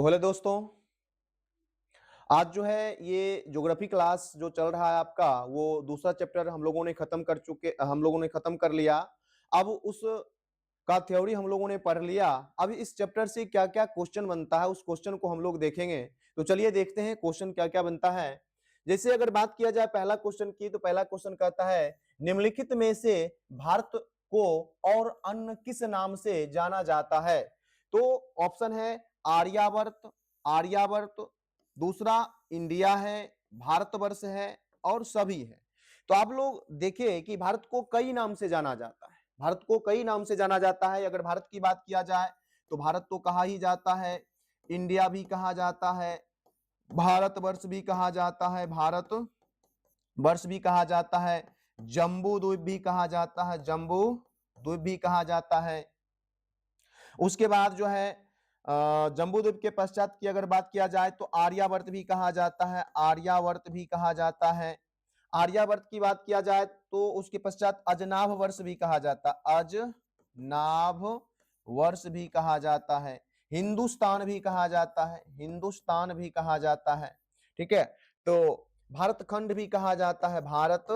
तो हेलो दोस्तों, आज जो है ये ज्योग्राफी क्लास जो चल रहा है आपका वो दूसरा चैप्टर हम लोगों ने खत्म कर लिया। अब उस का थ्योरी हम लोगों ने पढ़ लिया। अब इस चैप्टर से क्या-क्या क्वेश्चन बनता है उस क्वेश्चन को हम लोग देखेंगे। तो चलिए देखते हैं क्वेश्चन क्या-क्या बनता है। जैसे अगर बात किया जाए पहला क्वेश्चन की, तो पहला क्वेश्चन कहता है निम्नलिखित में से भारत को और अन्य किस नाम से जाना जाता है? तो ऑप्शन है आर्यावर्त, आर्यावर्त, दूसरा इंडिया है, भारतवर्ष है और सभी है। तो आप लोग देखिए कि भारत को कई नाम से जाना जाता है। भारत को कई नाम से जाना जाता है। अगर भारत की बात किया जाए तो भारत तो कहा ही जाता है, इंडिया भी कहा जाता है, भारतवर्ष भी कहा जाता है, भारत वर्ष भी कहा जाता है, जम्बू द्वीप भी कहा जाता है, जम्बू द्वीप भी कहा जाता है। उसके बाद जो है जम्बूद्वीप के पश्चात की अगर बात किया जाए तो आर्यावर्त भी कहा जाता है, आर्यावर्त भी कहा जाता है। आर्यावर्त की बात किया जाए तो उसके पश्चात अजनाभ वर्ष भी कहा जाता है, अजनाभ वर्ष भी कहा जाता है। हिंदुस्तान भी कहा जाता है, हिंदुस्तान भी कहा जाता है। ठीक है, तो भारत खंड भी कहा जाता है, भारत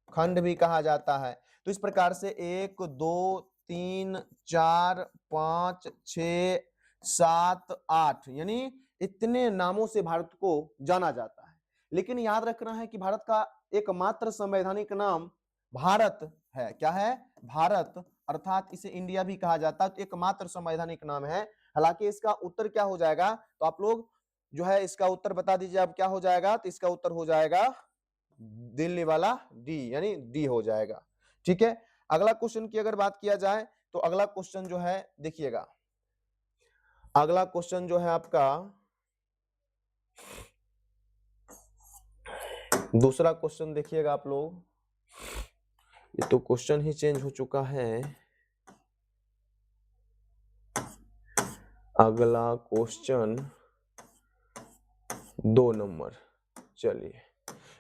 खंड भी कहा जाता है। तो इस प्रकार से 1 2 3 4 5 6 7 8 यानी इतने नामों से भारत को जाना जाता है। लेकिन याद रखना है कि भारत का एकमात्र संवैधानिक नाम भारत है। क्या है? भारत, अर्थात इसे इंडिया भी कहा जाता है। तो एकमात्र संवैधानिक नाम है। हालांकि इसका उत्तर क्या हो जाएगा, तो आप लोग जो है इसका उत्तर बता दीजिए। अब क्या हो जाएगा? तो इसका उत्तर हो जाएगा दिल्ली वाला डी, यानी डी हो जाएगा। ठीक है, अगला क्वेश्चन की अगर बात किया जाए तो अगला क्वेश्चन जो है देखिएगा, अगला क्वेश्चन जो है आपका दूसरा क्वेश्चन देखिएगा आप लोग। ये तो क्वेश्चन ही चेंज हो चुका है। अगला क्वेश्चन 2 नंबर, चलिए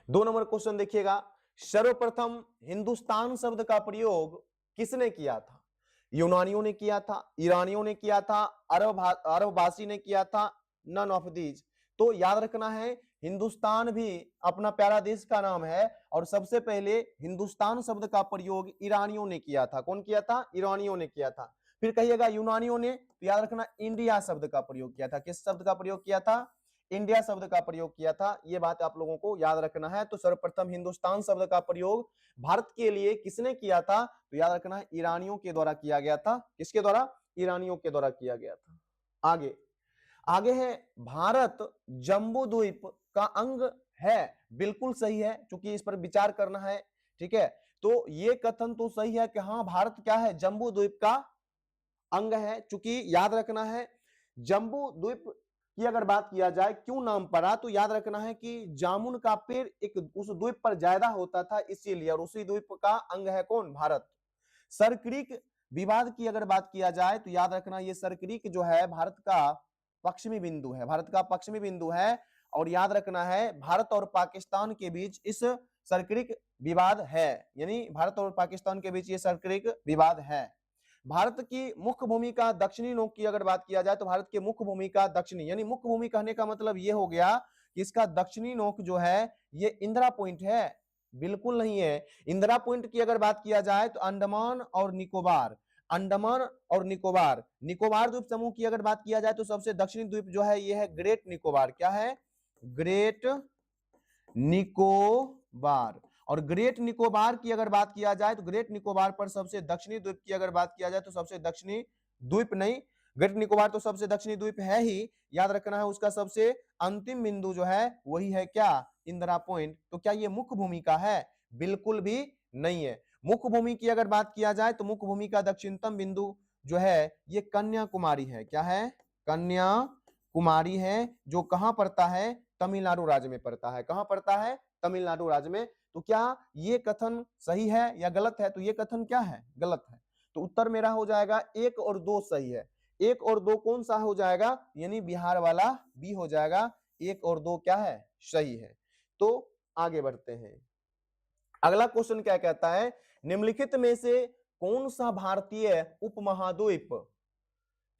2 नंबर क्वेश्चन देखिएगा। सर्वप्रथम हिंदुस्तान शब्द का प्रयोग किसने किया था? यूनानियों ने किया था, ईरानियों ने किया था, अरबवासी ने किया था, नन ऑफ दीज। तो याद रखना है हिंदुस्तान भी अपना प्यारा देश का नाम है और सबसे पहले हिंदुस्तान शब्द का प्रयोग ईरानियों ने किया था। कौन किया था? ईरानियों ने किया था। फिर कहिएगा यूनानियों ने, तो याद रखना इंडिया शब्द का प्रयोग किया था। किस शब्द का प्रयोग किया था? इंडिया शब्द का प्रयोग किया था। ये बात आप लोगों को याद रखना है। तो सर्वप्रथम हिंदुस्तान शब्द का प्रयोग भारत के लिए किसने किया था? तो याद रखना है ईरानियों के द्वारा किया गया था। किसके द्वारा? ईरानियों के द्वारा किया गया था। आगे आगे है भारत जम्बू द्वीप का अंग है। बिल्कुल सही है, क्योंकि इस पर विचार करना है। ठीक है, तो ये कथन तो सही है कि हाँ भारत क्या है? जम्बू द्वीप का अंग है। चूंकि याद रखना है जम्बू द्वीप की अगर बात किया जाए क्यों नाम पड़ा, तो याद रखना है कि जामुन का पेड़ एक उस द्वीप पर ज्यादा होता था इसीलिए, और उसी द्वीप का अंग है कौन? भारत। सरक्रिक विवाद की अगर बात किया जाए तो याद रखना ये सरक्रिक जो है भारत का पश्चिमी बिंदु है, भारत का पश्चिमी बिंदु है। और याद रखना है भारत और पाकिस्तान के बीच इस सरक्रिक विवाद है, यानी भारत और पाकिस्तान के बीच ये सरक्रिक विवाद है। भारत की मुख्य भूमिका दक्षिणी नोक की अगर बात किया जाए तो भारत की मुख्य भूमिका दक्षिणी, यानी मुख्य भूमि कहने का मतलब ये हो गया कि इसका दक्षिणी नोक जो है ये इंदिरा पॉइंट है। बिल्कुल नहीं है। इंदिरा पॉइंट की अगर बात किया जाए तो अंडमान और निकोबार, अंडमान और निकोबार, निकोबार द्वीप समूह की अगर बात किया जाए तो सबसे दक्षिणी द्वीप जो है ये है ग्रेट निकोबार। क्या है? ग्रेट निकोबार। और ग्रेट निकोबार की अगर बात किया जाए तो ग्रेट निकोबार पर सबसे दक्षिणी द्वीप की अगर बात किया जाए तो सबसे दक्षिणी द्वीप नहीं, ग्रेट निकोबार तो सबसे दक्षिणी द्वीप है ही। याद रखना है उसका सबसे अंतिम बिंदु जो है वही है क्या? इंदिरा पॉइंट। तो क्या ये मुख्य भूमिका है? बिल्कुल भी नहीं है। मुख्य भूमि की अगर बात किया जाए तो मुख्य भूमि का दक्षिणतम बिंदु जो है ये कन्याकुमारी है। क्या है? कन्याकुमारी है, जो कहां पड़ता है? तमिलनाडु राज्य में पड़ता है। कहां पड़ता है? तमिलनाडु राज्य में। तो क्या ये कथन सही है या गलत है? तो ये कथन क्या है? गलत है। तो उत्तर मेरा हो जाएगा 1 और 2 सही है। 1 और 2 कौन सा हो जाएगा? यानी बिहार वाला बी हो जाएगा। 1 और 2 क्या है? सही है। तो आगे बढ़ते हैं। अगला क्वेश्चन क्या कहता है? निम्नलिखित में से कौन सा भारतीय उपमहाद्वीप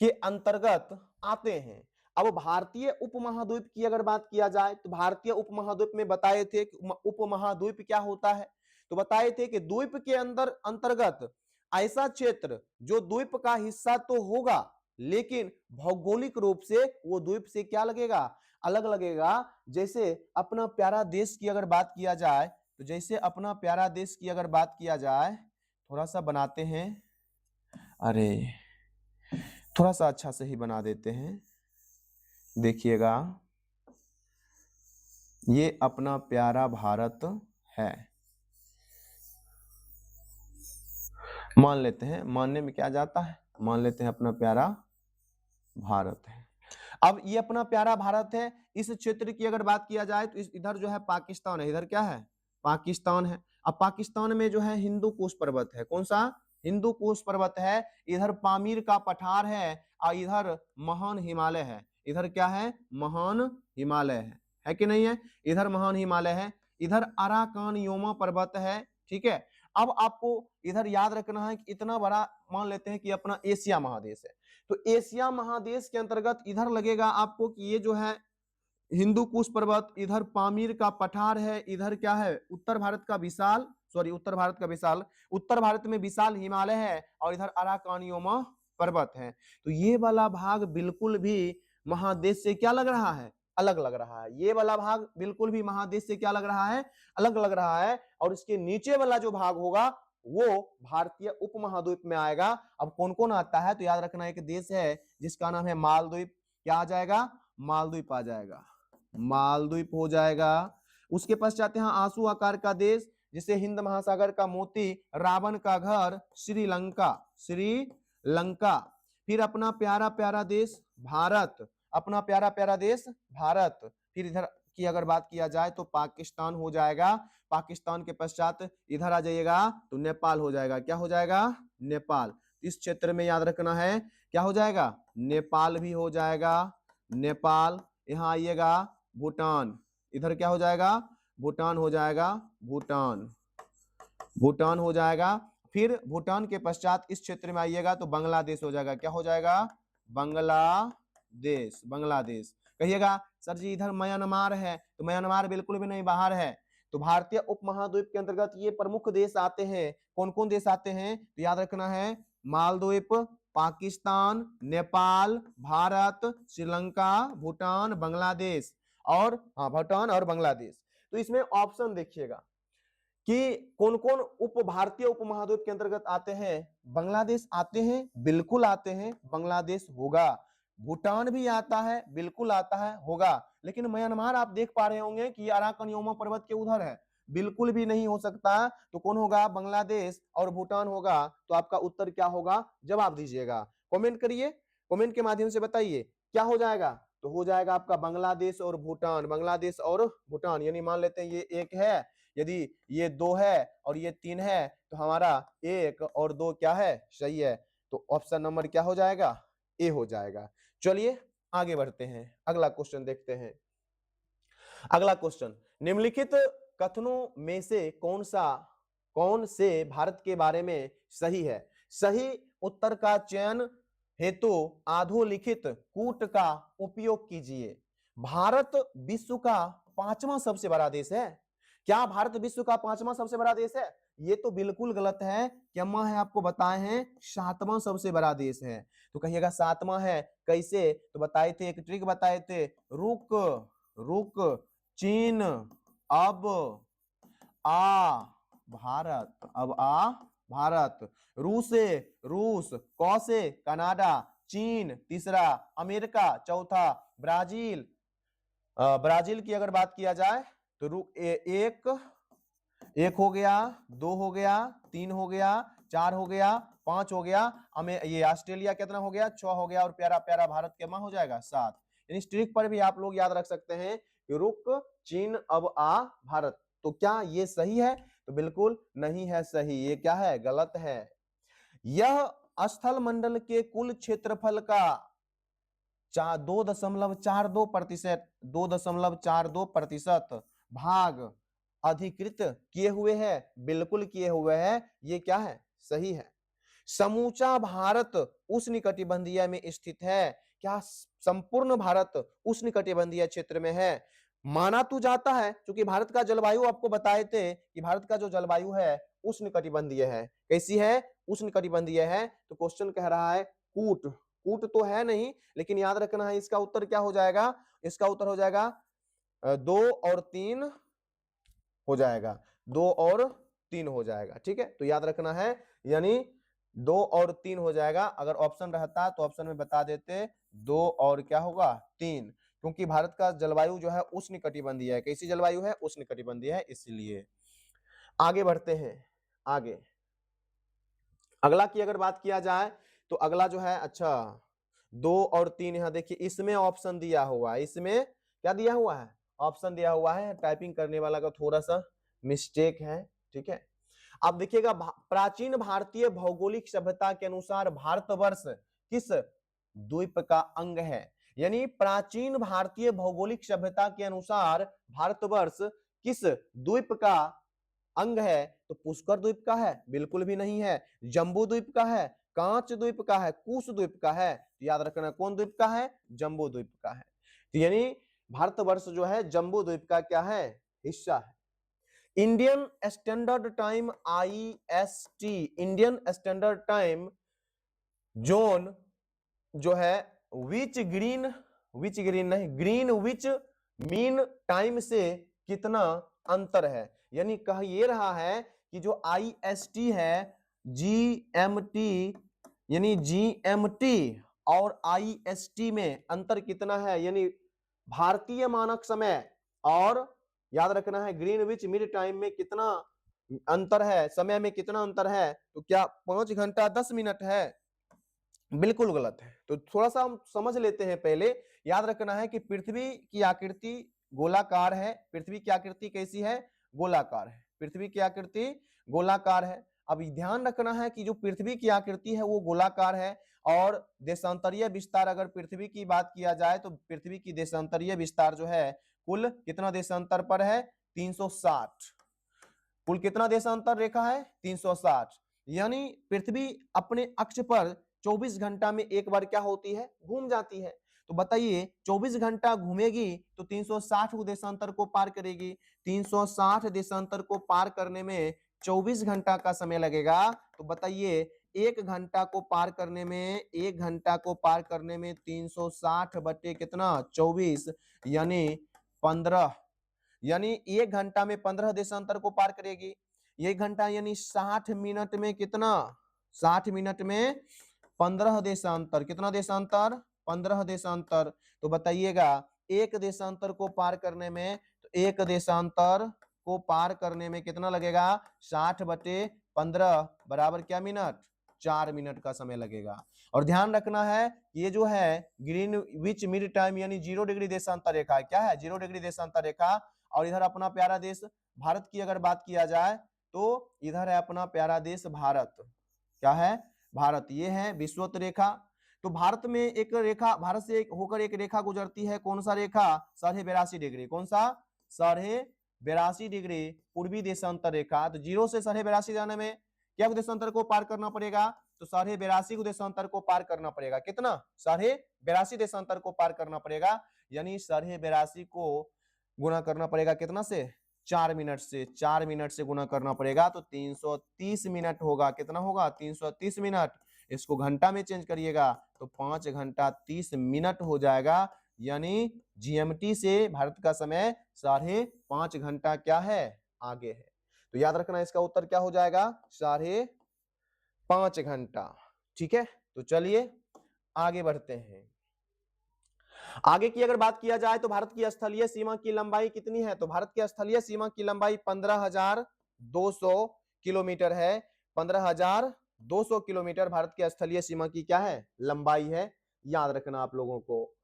के अंतर्गत आते हैं? अब भारतीय उपमहाद्वीप की अगर बात किया जाए तो भारतीय उपमहाद्वीप में बताए थे कि उपमहाद्वीप क्या होता है, तो बताए थे कि द्वीप के अंदर अंतर्गत ऐसा क्षेत्र जो द्वीप का हिस्सा तो होगा लेकिन भौगोलिक रूप से वो द्वीप से क्या लगेगा, अलग लगेगा। जैसे अपना प्यारा देश की अगर बात किया जाए तो जैसे अपना प्यारा देश की अगर बात किया जाए, थोड़ा सा बनाते हैं, अरे थोड़ा सा अच्छा से ही बना देते हैं, देखिएगा ये अपना प्यारा भारत है, मान लेते हैं, मानने में क्या जाता है, मान लेते हैं अपना प्यारा भारत है। अब ये अपना प्यारा भारत है, इस क्षेत्र की अगर बात किया जाए तो इधर जो है पाकिस्तान है, इधर क्या है, पाकिस्तान है। अब पाकिस्तान में जो है हिंदू कुश पर्वत है, कौन सा, हिंदू कुश पर्वत है, इधर पामीर का पठार है और इधर महान हिमालय है, इधर क्या है, महान हिमालय है कि नहीं है, इधर महान हिमालय है, इधर अराकान योमा पर्वत है, ठीक है। अब आपको इधर याद रखना है कि इतना बड़ा मान लेते हैं कि अपना एशिया महादेश है, तो एशिया महादेश के अंतर्गत इधर लगेगा आपको कि ये जो है हिंदू कुश पर्वत, इधर पामीर का पठार है, इधर क्या है, उत्तर भारत का विशाल, सॉरी उत्तर भारत का विशाल, उत्तर भारत में विशाल हिमालय है और इधर अराकानियोमा पर्वत है। तो ये वाला भाग बिल्कुल भी महादेश से क्या लग रहा है, अलग लग रहा है, ये वाला भाग बिल्कुल भी महादेश से क्या लग रहा है, अलग लग रहा है। और इसके नीचे वाला जो भाग होगा वो भारतीय उपमहाद्वीप में आएगा। अब कौन कौन आता है, तो याद रखना एक देश है जिसका नाम है मालदीव, क्या आ जाएगा, मालदीव आ जाएगा, मालदीव हो जाएगा। उसके पश्चात यहाँ आंसू आकार का देश जिसे हिंद महासागर का मोती, रावण का घर, श्रीलंका, श्रीलंका। फिर अपना प्यारा प्यारा देश भारत, अपना प्यारा प्यारा देश भारत। फिर इधर की अगर बात किया जाए तो पाकिस्तान हो जाएगा, पाकिस्तान के पश्चात इधर आ जाइएगा तो नेपाल हो जाएगा, क्या हो जाएगा, नेपाल। इस क्षेत्र में याद रखना है क्या हो जाएगा, नेपाल भी हो जाएगा, नेपाल। यहाँ आइएगा भूटान, इधर क्या हो जाएगा, भूटान हो जाएगा, भूटान, भूटान हो जाएगा। फिर भूटान के पश्चात इस क्षेत्र में आइएगा तो बांग्लादेश हो जाएगा, क्या हो जाएगा, बांग्लादेश, बांग्लादेश। कहिएगा सर जी इधर म्यांमार है, तो म्यांमार बिल्कुल भी नहीं, बाहर है। तो भारतीय उपमहाद्वीप के अंतर्गत ये प्रमुख देश आते हैं, कौन कौन देश आते हैं, तो याद रखना है मालदीव, पाकिस्तान, नेपाल, भारत, श्रीलंका, भूटान, बांग्लादेश और भूटान और बांग्लादेश। तो इसमें ऑप्शन देखिएगा कि कौन कौन भारतीय उपमहाद्वीप के अंतर्गत आते हैं, बांग्लादेश आते हैं, बिल्कुल आते हैं, बांग्लादेश होगा। भूटान भी आता है, बिल्कुल आता है, होगा। लेकिन म्यांमार आप देख पा रहे होंगे कि अराकन योमा पर्वत के उधर है, बिल्कुल भी नहीं हो सकता। तो कौन होगा, बांग्लादेश और भूटान होगा। तो आपका उत्तर क्या होगा, जवाब दीजिएगा, कमेंट करिए, कमेंट के माध्यम से बताइए क्या हो जाएगा। तो हो जाएगा आपका बांग्लादेश और भूटान, बांग्लादेश और भूटान। यानी मान लेते हैं ये एक है, यदि ये दो है और ये तीन है तो हमारा एक और दो क्या है, सही है। तो ऑप्शन नंबर क्या हो जाएगा, ए हो जाएगा। चलिए आगे बढ़ते हैं, अगला क्वेश्चन देखते हैं। अगला क्वेश्चन, निम्नलिखित कथनों में से कौन से भारत के बारे में सही है। सही उत्तर का चयन हेतु अधोलिखित कूट का उपयोग कीजिए। भारत विश्व का 5वां सबसे बड़ा देश है। क्या भारत विश्व का 5वां सबसे बड़ा देश है, ये तो बिल्कुल गलत है। क्या है, आपको बताए हैं 7वां सबसे बड़ा देश है। तो कहिएगा 7वां है, कैसे, तो बताए थे, एक ट्रिक बताए थे, रुक रुक चीन, अब आ भारत, अब आ भारत, रूस, कौसे कनाडा, चीन तीसरा, अमेरिका चौथा, ब्राजील, ब्राजील की अगर बात किया जाए तो एक हो गया, 2 हो गया, 3 हो गया, 4 हो गया, 5 हो गया, ये ऑस्ट्रेलिया कितना हो गया, 6 हो गया और प्यारा प्यारा भारत कितना हो जाएगा, 7। इस ट्रिक पर भी आप लोग याद रख सकते हैं कि रुक चीन अब आ भारत। तो क्या ये सही है, तो बिल्कुल नहीं है सही, ये क्या है, गलत है। यह स्थल मंडल के कुल क्षेत्रफल का 2.42% भाग अधिकृत किए हुए है, बिल्कुल किए हुए हैं, ये क्या है, सही है। समूचा भारत उष्णकटिबंधीय में स्थित है, क्या संपूर्ण भारत उष्णकटिबंधीय क्षेत्र में है? माना तो जाता है, क्योंकि भारत का जलवायु आपको बताए थे कि भारत का जो जलवायु है उष्णकटिबंधीय है। कैसी है? उष्णकटिबंधीय है। तो क्वेश्चन कह रहा है कूट, कूट तो है नहीं, लेकिन याद रखना है इसका उत्तर क्या हो जाएगा? इसका उत्तर हो जाएगा 2 और 3 हो जाएगा, 2 और 3 हो जाएगा। ठीक है, तो याद रखना है, यानी 2 और 3 हो जाएगा। अगर ऑप्शन रहता तो ऑप्शन में बता देते 2 और क्या होगा 3, क्योंकि भारत का जलवायु जो है उष्णकटिबंधीय है। कैसी जलवायु है? उष्णकटिबंधीय है, इसलिए। आगे बढ़ते हैं। आगे अगला की अगर बात किया जाए तो अगला जो है, अच्छा 2 और 3 यहां देखिए इसमें ऑप्शन दिया हुआ है। इसमें क्या दिया हुआ है? ऑप्शन दिया हुआ है। टाइपिंग करने वाला का थोड़ा सा मिस्टेक है। ठीक है, आप देखिएगा प्राचीन भारतीय भौगोलिक सभ्यता के अनुसार भारतवर्ष किस द्वीप का अंग है? यानी प्राचीन भारतीय भौगोलिक सभ्यता के अनुसार भारतवर्ष किस द्वीप का अंग है? तो पुष्कर द्वीप का है? बिल्कुल भी नहीं है। जम्बू द्वीप का है? कांच द्वीप का है? कुश द्वीप का है? तो याद रखना कौन द्वीप का है? जम्बू द्वीप का है। तो यानी भारतवर्ष जो है जम्बू द्वीप का क्या है? हिस्सा है। Indian standard time IST, Indian standard time zone जो है विच ग्रीन नहीं, ग्रीन विच मीन टाइम से कितना अंतर है? यानी कह ये रहा है कि जो IST है, GMT, यानी GMT और IST में अंतर कितना है? यानी भारतीय मानक समय और याद रखना है ग्रीनविच मिड टाइम में कितना अंतर है, समय में कितना अंतर है? तो क्या 5 घंटा 10 मिनट है? बिल्कुल गलत है। तो थोड़ा सा हम समझ लेते हैं पहले। याद रखना है कि पृथ्वी की आकृति गोलाकार है। पृथ्वी की आकृति कैसी है? गोलाकार है। पृथ्वी की आकृति गोलाकार है। अब ध्यान रखना है कि जो पृथ्वी की आकृति है वो गोलाकार है, और देशांतरीय विस्तार अगर पृथ्वी की बात किया जाए तो पृथ्वी की देशांतरीय विस्तार जो है कुल कितना देशांतर पर है? 360। कुल कितना देशांतर रेखा है? 360। यानी पृथ्वी अपने अक्ष पर 24 घंटा में एक बार क्या होती है? घूम जाती है। तो बताइए 24 घंटा घूमेगी तो 360 देशांतर को पार करेगी। 360 देशांतर को पार करने में 24 घंटा का समय लगेगा। तो बताइए 1 घंटा को पार करने में, 1 घंटा को पार करने में 360 बटे कितना? 24, यानी 15, यानी 1 घंटा में 15 देशांतर को पार करेगी। 1 घंटा यानी 60 मिनट में कितना? 60 मिनट में 15 देशांतर। कितना देशांतर? 15 देशांतर। तो बताइएगा एक देशांतर को पार करने में, तो एक देशांतर को पार करने में कितना लगेगा? 60 बटे 15 बराबर क्या मिनट? 4 मिनट का समय लगेगा। और ध्यान रखना है ये जो है ग्रीनविच मिड टाइम यानी 0 डिग्री देशांतर रेखा है। क्या है? 0 डिग्री देशांतर रेखा। और इधर अपना प्यारा देश भारत की अगर बात किया जाए तो इधर है अपना प्यारा देश भारत। क्या है? भारत। ये है विषुवत रेखा। तो भारत में एक रेखा, भारत से होकर एक रेखा गुजरती है। कौन सा रेखा? 82.5 डिग्री। कौन सा? 82.5 डिग्री पूर्वी देशांतर रेखा। तो 0 से 82.5 जाने में क्या देशांतर को पार करना पड़ेगा? तो 82.5 को देशांतर को पार करना पड़ेगा। कितना? 82.5 देशांतर को पार करना पड़ेगा। यानी 82.5 को गुना करना पड़ेगा कितना से? 4 मिनट से। 4 मिनट से गुना करना पड़ेगा तो 330 मिनट होगा। कितना होगा? 330 मिनट। इसको घंटा में चेंज करिएगा तो 5 घंटा 30 मिनट हो जाएगा। यानी GMT से भारत का समय 5.5 घंटा क्या है? आगे है। तो याद रखना इसका उत्तर क्या हो जाएगा? 5.5 घंटा। ठीक है, तो चलिए आगे बढ़ते हैं। आगे की अगर बात किया जाए तो भारत की स्थलीय सीमा की लंबाई कितनी है? तो भारत की स्थलीय सीमा की लंबाई 15,200 किलोमीटर है। 15,200 किलोमीटर भारत की स्थलीय सीमा की क्या है? लंबाई है। याद रखना आप लोगों को।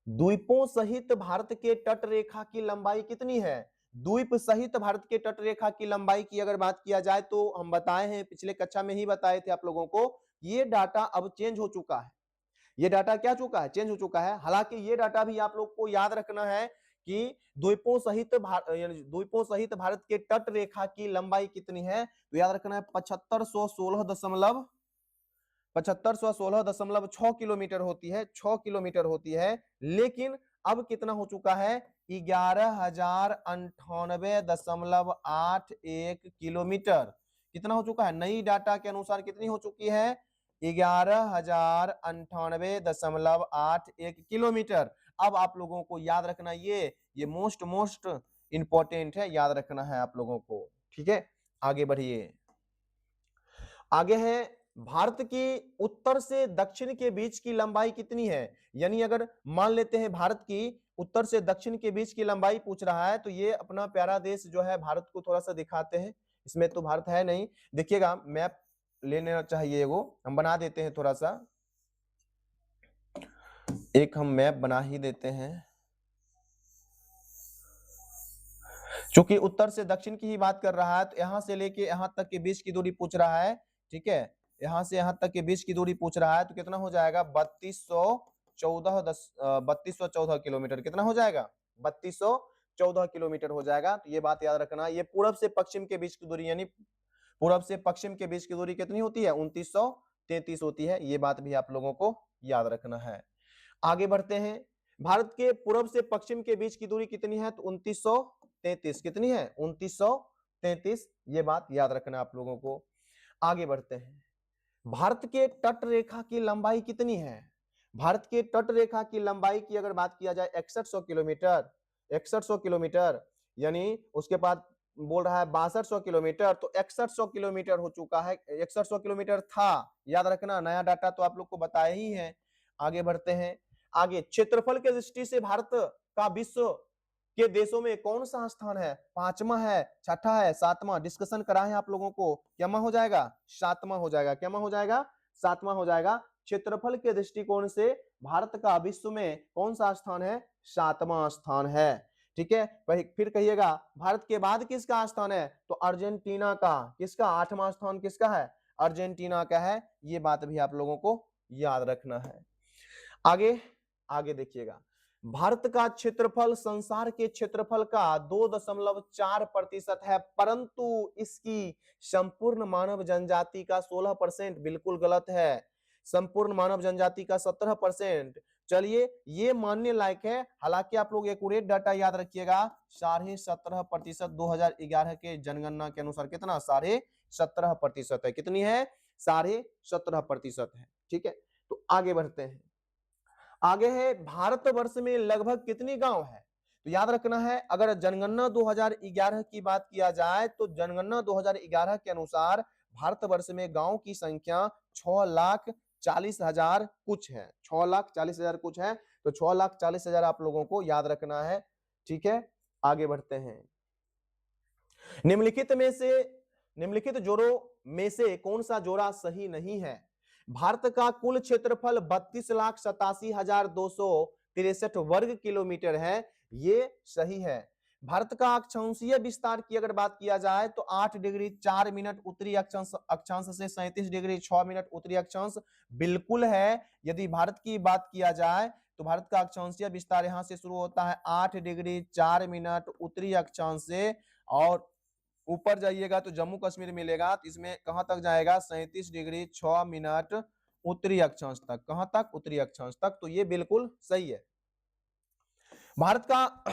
द्वीपों सहित भारत के तट रेखा की लंबाई कितनी है? द्वीप सहित भारत के तट रेखा की लंबाई की अगर बात किया जाए तो हम बताए हैं, पिछले कक्षा में ही बताए थे आप लोगों को। ये डाटा अब चेंज हो चुका है। ये डाटा क्या चुका है? चेंज हो चुका है। हालांकि ये डाटा भी आप लोग को याद रखना है कि द्वीपों सहित भारत के तट रेखा की लंबाई कितनी है? तो याद रखना है 7516 7516.6 किलोमीटर होती है, 6 किलोमीटर होती है। लेकिन अब कितना हो चुका है, 11,098.81 किलोमीटर। कितना हो चुका है, नई डाटा के अनुसार कितनी हो चुकी है, 11,098.81 किलोमीटर। अब आप लोगों को याद रखना, ये मोस्ट मोस्ट इंपॉर्टेंट है, याद रखना है आप लोगों को। ठीक है, आगे बढ़िए। आगे है, भारत की उत्तर से दक्षिण के बीच की लंबाई कितनी है। यानी अगर मान लेते हैं भारत की उत्तर से दक्षिण के बीच की लंबाई पूछ रहा है, तो ये अपना प्यारा देश जो है भारत को थोड़ा सा दिखाते हैं। इसमें तो भारत है नहीं, देखिएगा मैप ले लेना चाहिए, वो हम बना देते हैं, थोड़ा सा एक हम मैप बना ही देते हैं, क्योंकि उत्तर से दक्षिण की ही बात कर रहा है। तो यहां से लेके यहां तक के बीच की दूरी पूछ रहा है। ठीक है, यहां से यहां तक के बीच की दूरी पूछ रहा है, तो कितना हो जाएगा, 3214 किलोमीटर। कितना हो जाएगा, 3214 किलोमीटर हो जाएगा। तो ये बात याद रखना। ये पूरब से पश्चिम के बीच की दूरी, यानी पूरब से पश्चिम के बीच की दूरी कितनी होती है, 2933 होती है। ये बात भी आप लोगों को याद रखना है। आगे बढ़ते हैं, भारत के पूर्व से पश्चिम के बीच की दूरी कितनी है, तो 2933। कितनी है, 2933। ये बात याद रखना आप लोगों को। आगे बढ़ते हैं, भारत के तट रेखा की लंबाई कितनी है। भारत के तट रेखा की लंबाई की अगर बात किया जाए 6100 किलोमीटर, 6100 किलोमीटर। यानी उसके बाद बोल रहा है 6200 किलोमीटर, तो 6100 किलोमीटर हो चुका है। 6100 किलोमीटर था, याद रखना, नया डाटा तो आप लोग को बताया ही है। आगे बढ़ते हैं, आगे क्षेत्रफल के दृष्टि से भारत का विश्व के देशों में कौन सा स्थान है, पांचवा है, छठा है, सातवां, डिस्कशन करा है आप लोगों को, क्या हो जाएगा, सातवां हो जाएगा। क्या हो जाएगा, सातवां हो जाएगा। क्षेत्रफल के दृष्टिकोण से भारत का विश्व में कौन सा स्थान है, सातवां स्थान है। ठीक है, फिर कहिएगा, भारत के बाद किसका स्थान है, तो अर्जेंटीना का। किसका, आठवां स्थान किसका है, अर्जेंटीना का है। ये बात भी आप लोगों को याद रखना है। आगे आगे देखिएगा, भारत का क्षेत्रफल संसार के क्षेत्रफल का 2.4% है, परंतु इसकी संपूर्ण मानव जनजाति का 16%। बिल्कुल गलत है, संपूर्ण मानव जनजाति का 17%। चलिए, ये मानने लायक है। हालांकि आप लोग एक्यूरेट डाटा याद रखिएगा, 17.5%। 2011 के जनगणना के अनुसार कितना, 17.5% है। कितनी है, 17.5% है। ठीक है, तो आगे बढ़ते हैं। आगे है, भारतवर्ष में लगभग कितनी गांव है। तो याद रखना है, अगर जनगणना 2011 की बात किया जाए, तो जनगणना 2011 के अनुसार भारतवर्ष में गांव की संख्या 6,40,000 कुछ है, 6,40,000 कुछ है। तो 6,40,000 आप लोगों को याद रखना है। ठीक है, आगे बढ़ते हैं, निम्नलिखित जोड़ों में से कौन सा जोड़ा सही नहीं है। भारत का कुल क्षेत्रफल 32,87,263 वर्ग किलोमीटर है, ये सही है। भारत का अक्षांशीय विस्तार की अगर बात किया जाए, तो 8 डिग्री 4 मिनट उत्तरी अक्षांश से 37 डिग्री 6 मिनट उत्तरी अक्षांश बिल्कुल है। यदि भारत की बात किया जाए, तो भारत का अक्षांशीय विस्तार यहां से शुरू होता है 8 डिग्री 4 मिनट उत्तरी अक्षांश से, और ऊपर जाइएगा तो जम्मू कश्मीर मिलेगा, तो इसमें कहां तक जाएगा, 37 डिग्री 6 मिनट उत्तरी अक्षांश तक। कहां तक, उत्तरी अक्षांश तक। तो ये बिल्कुल सही है। भारत का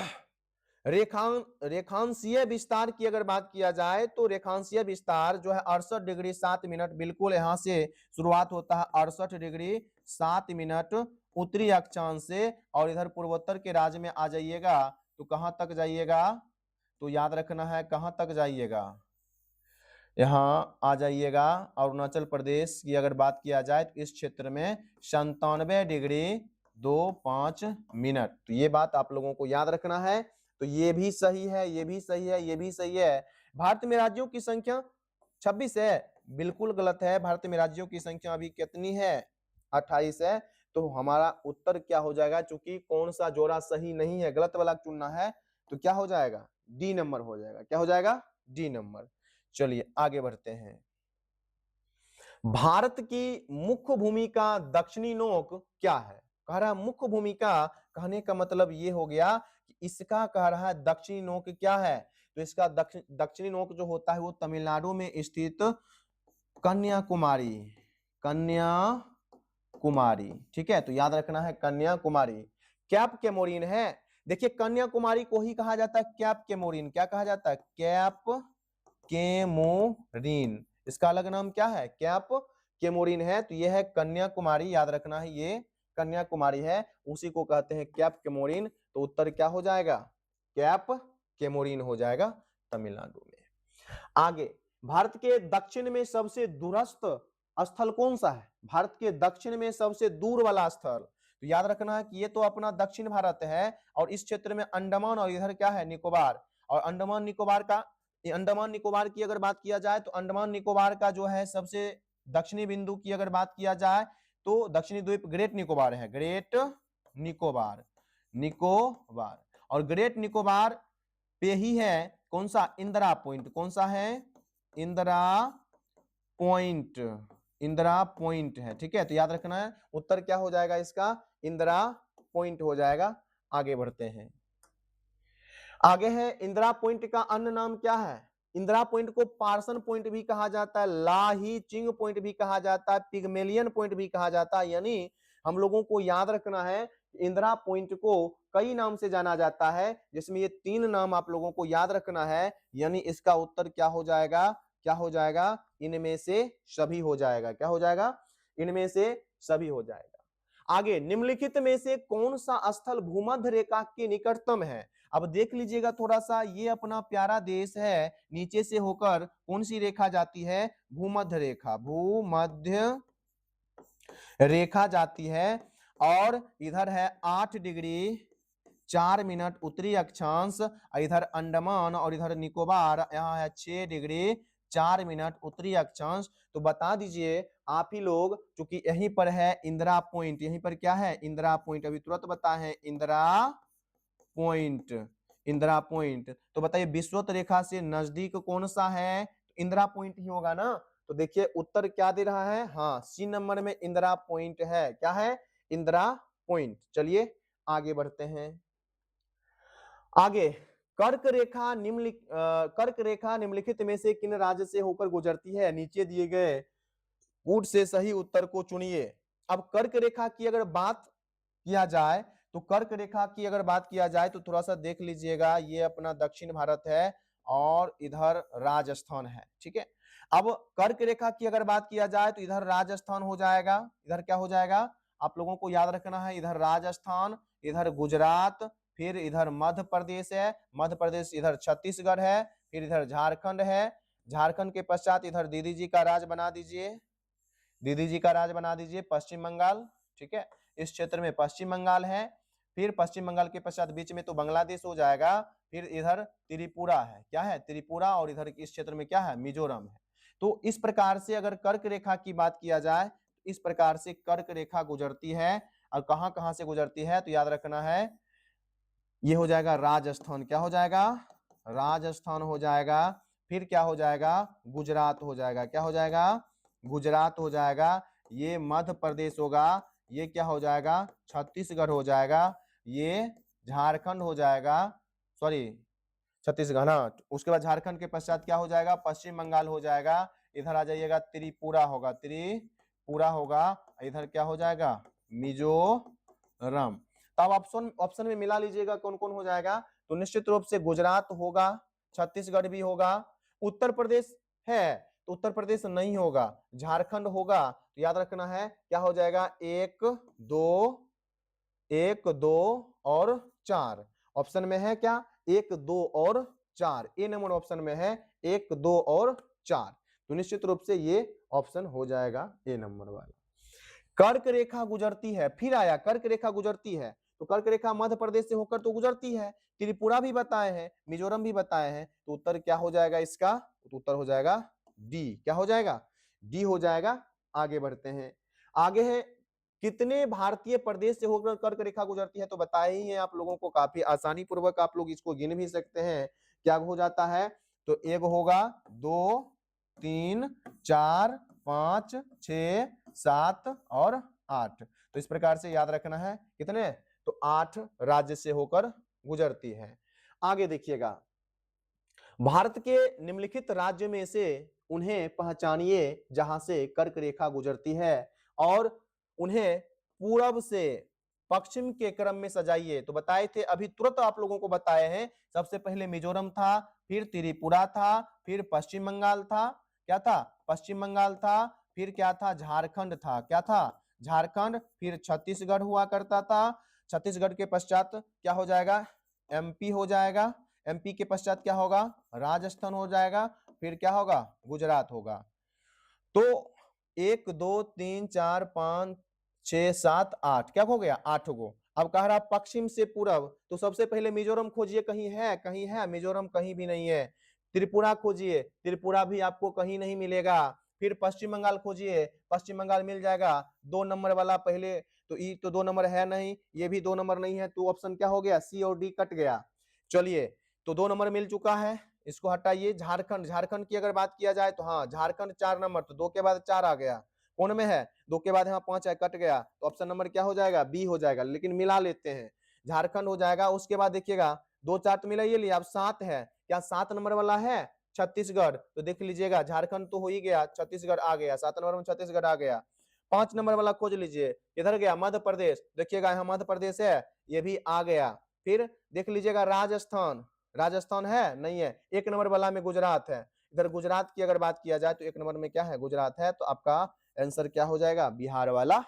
रेखांशीय विस्तार की अगर बात किया जाए, तो रेखांशीय विस्तार जो है 68 डिग्री 7 मिनट, बिल्कुल यहां से शुरुआत होता है 68 डिग्री 7 मिनट उत्तरी अक्षांश से, और इधर पूर्वोत्तर के राज्य में आ जाइएगा, तो कहां तक जाइएगा, तो याद रखना है कहां तक जाइएगा, यहाँ आ जाइएगा। अरुणाचल प्रदेश की अगर बात किया जाए, तो इस क्षेत्र में 97 डिग्री 25 मिनट। तो ये बात आप लोगों को याद रखना है। तो ये भी सही है, ये भी सही है, ये भी सही है। भारत में राज्यों की संख्या 26 है, बिल्कुल गलत है। भारत में राज्यों की संख्या अभी कितनी है, 28 है। तो हमारा उत्तर क्या हो जाएगा, चूंकि कौन सा जोड़ा सही नहीं है, गलत वाला चुनना है, तो क्या हो जाएगा, डी नंबर हो जाएगा। क्या हो जाएगा, डी नंबर। चलिए आगे बढ़ते हैं, भारत की मुख्य भूमिका दक्षिणी नोक क्या है। कह रहा है मुख्य भूमिका, कहने का मतलब ये हो गया कि इसका कह रहा है दक्षिणी नोक क्या है। तो इसका दक्षिणी नोक जो होता है वो तमिलनाडु में स्थित कन्याकुमारी, कन्याकुमारी। ठीक है, तो याद रखना है कन्याकुमारी। कैप केमोरिन है। देखिए कन्याकुमारी को ही कहा जाता है कैप केमोरिन। क्या कहा जाता है? Cap Comorin. इसका अलग नाम क्या है? कैप केमोरिन है। तो यह है कन्याकुमारी, याद रखना है ये कन्याकुमारी है, उसी को कहते हैं कैप केमोरिन। तो उत्तर क्या हो जाएगा? कैप केमोरिन हो जाएगा, तमिलनाडु में। आगे, भारत के दक्षिण में सबसे दूरस्थ स्थल कौन सा है? भारत के दक्षिण में सबसे दूर वाला स्थल, तो याद रखना है कि ये तो अपना दक्षिण भारत है, और इस क्षेत्र में अंडमान और इधर क्या है? निकोबार। और अंडमान निकोबार का, अंडमान निकोबार की अगर बात किया जाए तो अंडमान निकोबार का जो है सबसे दक्षिणी बिंदु की अगर बात किया जाए तो दक्षिणी द्वीप ग्रेट निकोबार है। ग्रेट निकोबार, निकोबार। और ग्रेट निकोबार पे ही है कौन सा? इंदिरा पॉइंट। कौन सा है? इंदिरा पॉइंट। इंदिरा पॉइंट है। ठीक है, तो याद रखना है उत्तर क्या हो जाएगा इसका? इंदिरा पॉइंट हो जाएगा। आगे बढ़ते हैं। आगे है इंदिरा पॉइंट का अन्य नाम क्या है? इंदिरा पॉइंट को पार्सन पॉइंट भी कहा जाता है, लाही चिंग पॉइंट भी कहा जाता है, पिगमेलियन पॉइंट भी कहा जाता है। यानी हम लोगों को याद रखना है इंदिरा पॉइंट को कई नाम से जाना जाता है, जिसमें ये 3 नाम आप लोगों को याद रखना है। यानी इसका उत्तर क्या हो जाएगा? क्या हो जाएगा? इनमें से सभी हो जाएगा। क्या हो जाएगा? इनमें से सभी हो जाएगा। आगे, निम्नलिखित में से कौन सा स्थल भूमध्य रेखा के निकटतम है? अब देख लीजिएगा थोड़ा सा, ये अपना प्यारा देश है, नीचे से होकर कौन सी रेखा जाती है? भूमध्य रेखा। भूमध्य रेखा जाती है, और इधर है 8 डिग्री 4 मिनट उत्तरी अक्षांश, इधर अंडमान और इधर निकोबार, यहाँ है 6 डिग्री 4 मिनट उत्तरी अक्षांश। तो बता दीजिए आप ही लोग, क्योंकि यहीं पर है इंदिरा पॉइंट। यहीं पर क्या है? इंदिरा पॉइंट। अभी तुरंत बताए हैं इंदिरा पॉइंट। इंदिरा पॉइंट। तो बताइए विषुवत रेखा से नजदीक कौन सा है? इंदिरा पॉइंट ही होगा ना। तो देखिए उत्तर क्या दे रहा है? हाँ, सी नंबर में इंदिरा पॉइंट है। क्या है? इंदिरा पॉइंट। चलिए आगे बढ़ते हैं। आगे, कर्क रेखा निम्नलिखित में से किन राज्य से होकर गुजरती है? नीचे दिए गए कूट से सही उत्तर को चुनिए। अब कर्क रेखा की अगर बात किया जाए तो कर्क रेखा की अगर बात किया जाए तो थोड़ा सा देख लीजिएगा, ये अपना दक्षिण भारत है और इधर राजस्थान है। ठीक है, अब कर्क रेखा की अगर बात किया जाए तो इधर राजस्थान हो जाएगा। इधर क्या हो जाएगा? आप लोगों को याद रखना है, इधर राजस्थान, इधर गुजरात, फिर इधर मध्य प्रदेश है, मध्य प्रदेश इधर छत्तीसगढ़ है, फिर इधर झारखंड है, झारखंड के पश्चात इधर दीदी जी का राज बना दीजिए, दीदी जी का राज बना दीजिए पश्चिम बंगाल। ठीक है, इस क्षेत्र में पश्चिम बंगाल है, फिर पश्चिम बंगाल के पश्चात बीच में तो बांग्लादेश हो जाएगा, फिर इधर त्रिपुरा है। क्या है? त्रिपुरा। और इधर इस क्षेत्र में क्या है? मिजोरम है। तो इस प्रकार से अगर कर्क रेखा की बात किया जाए, इस प्रकार से कर्क रेखा गुजरती है। और कहां कहां से गुजरती है? तो याद रखना है ये हो जाएगा राजस्थान। क्या हो जाएगा? राजस्थान हो जाएगा। फिर क्या हो जाएगा? गुजरात हो जाएगा। क्या हो जाएगा? गुजरात हो जाएगा। ये मध्य प्रदेश होगा। ये क्या हो जाएगा? छत्तीसगढ़ हो जाएगा। ये झारखंड हो जाएगा, सॉरी छत्तीसगढ़ ना। उसके बाद झारखंड के पश्चात क्या हो जाएगा? पश्चिम बंगाल हो जाएगा। इधर आ जाइएगा त्रिपुरा होगा, त्रिपुरा होगा। इधर क्या हो जाएगा? मिजोरम। तो अब ऑप्शन ऑप्शन में मिला लीजिएगा कौन कौन हो जाएगा। तो निश्चित रूप से गुजरात होगा, छत्तीसगढ़ भी होगा, उत्तर प्रदेश है तो उत्तर प्रदेश नहीं होगा, झारखंड होगा। तो याद रखना है क्या हो जाएगा? 1 2 1 2 और 4 ऑप्शन में है। क्या? 1 2 और 4 ए नंबर ऑप्शन में है, 1 2 और 4। तो निश्चित रूप से ये ऑप्शन हो जाएगा ए नंबर वाला। कर्क रेखा गुजरती है, फिर आया कर्क रेखा गुजरती है। तो कर्क रेखा मध्य प्रदेश से होकर तो गुजरती है, त्रिपुरा भी बताए हैं, मिजोरम भी बताए हैं। तो उत्तर क्या हो जाएगा इसका? तो उत्तर हो जाएगा डी। क्या हो जाएगा? डी हो जाएगा। आगे बढ़ते हैं। आगे है कितने भारतीय प्रदेश से होकर कर्क रेखा गुजरती है? तो बताए ही है आप लोगों को, काफी आसानी पूर्वक आप लोग इसको गिन भी सकते हैं। क्या हो जाता है? तो एक होगा, 2 3 4 5 6 7 और 8। तो इस प्रकार से याद रखना है कितने? तो 8 राज्य से होकर गुजरती है। आगे देखिएगा, भारत के निम्नलिखित राज्य में से उन्हें पहचानिए जहां से कर्क रेखा गुजरती है और उन्हें पूरब से पश्चिम के क्रम में सजाइए। तो बताए थे, अभी तुरंत आप लोगों को बताए हैं। सबसे पहले मिजोरम था, फिर त्रिपुरा था, फिर पश्चिम बंगाल था। क्या था? पश्चिम बंगाल था। फिर क्या था? झारखंड था। क्या था? झारखंड। फिर छत्तीसगढ़ हुआ करता था। छत्तीसगढ़ के पश्चात क्या हो जाएगा? एमपी हो जाएगा। एमपी के पश्चात क्या होगा? राजस्थान हो जाएगा। फिर क्या होगा? गुजरात होगा। तो 1 2 3 4 5 6 7 8 क्या हो गया? 8 गो। अब कह रहा पश्चिम से पूरब, तो सबसे पहले मिजोरम खोजिए, कहीं है? कहीं है? मिजोरम कहीं भी नहीं है। त्रिपुरा खोजिए, त्रिपुरा भी आपको कहीं नहीं मिलेगा। फिर पश्चिम बंगाल खोजिए, पश्चिम बंगाल मिल जाएगा। 2 नंबर वाला पहले तो ई तो 2 नंबर है नहीं, ये भी 2 नंबर नहीं है, तो ऑप्शन क्या हो गया? सी और डी कट गया। चलिए, तो 2 नंबर मिल चुका है, इसको हटाइए। झारखंड, झारखंड की अगर बात किया जाए तो हाँ, झारखंड 4 नंबर, तो 2 के बाद 4 आ गया। कौन में है? 2 के बाद यहाँ 5 है, कट गया, तो ऑप्शन नंबर क्या हो जाएगा? बी हो जाएगा। लेकिन मिला लेते हैं, झारखंड हो जाएगा। उसके बाद देखिएगा 2 4 तो मिला ये लिया, अब 7 है। क्या 7 नंबर वाला है? छत्तीसगढ़, तो देख लीजिएगा, झारखंड तो हो ही गया, छत्तीसगढ़ आ गया, 7 नंबर में छत्तीसगढ़ आ गया। 5 नंबर वाला खोज लीजिए, इधर गया मध्य प्रदेश, देखिएगा यहाँ मध्य प्रदेश है, ये भी आ गया। फिर देख लीजिएगा राजस्थान, राजस्थान है नहीं है। 1 नंबर वाला में गुजरात है, इधर गुजरात की अगर बात किया जाए तो 1 नंबर में क्या है? गुजरात है। तो आपका आंसर क्या हो जाएगा? बिहार वाला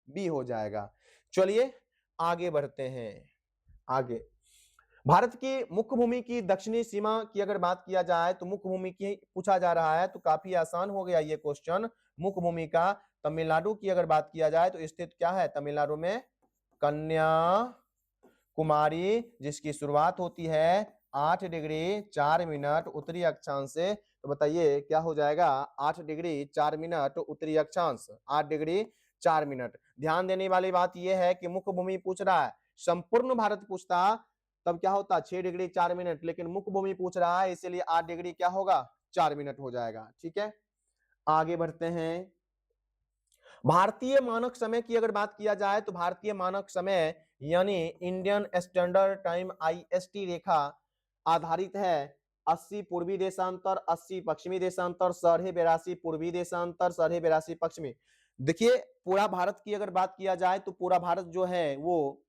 बी हो जाएगा। चलिए आगे बढ़ते हैं। आगे भारत की मुख्य भूमि की दक्षिणी सीमा की अगर बात किया जाए तो मुख्य भूमि की पूछा जा रहा है, तो काफी आसान हो गया ये क्वेश्चन। मुख्य भूमि का तमिलनाडु की अगर बात किया जाए तो स्थित क्या है? तमिलनाडु में कन्याकुमारी, जिसकी शुरुआत होती है 8 डिग्री 4 मिनट उत्तरी अक्षांश से। तो बताइए क्या हो जाएगा? 8 डिग्री 4 मिनट उत्तरी अक्षांश, 8 डिग्री 4 मिनट। ध्यान देने वाली बात यह है कि मुख्य भूमि पूछ रहा है, संपूर्ण भारत पूछता तब क्या होता? 6 डिग्री 4 मिनट, लेकिन मुख्य भूमि पूछ रहा है इसीलिए 8 डिग्री क्या होगा? 4 मिनट हो जाएगा। ठीक है, आगे बढ़ते हैं। भारतीय मानक समय की अगर बात किया जाए तो भारतीय मानक समय यानी इंडियन स्टैंडर्ड टाइम आईएसटी रेखा आधारित है 80 पूर्वी देशांतर, 80 पश्चिमी देशांतर, 82.5 पूर्वी देशांतर, 82.5 पश्चिमी। देखिए, पूरा भारत की अगर बात किया जाए तो पूरा भारत जो है वो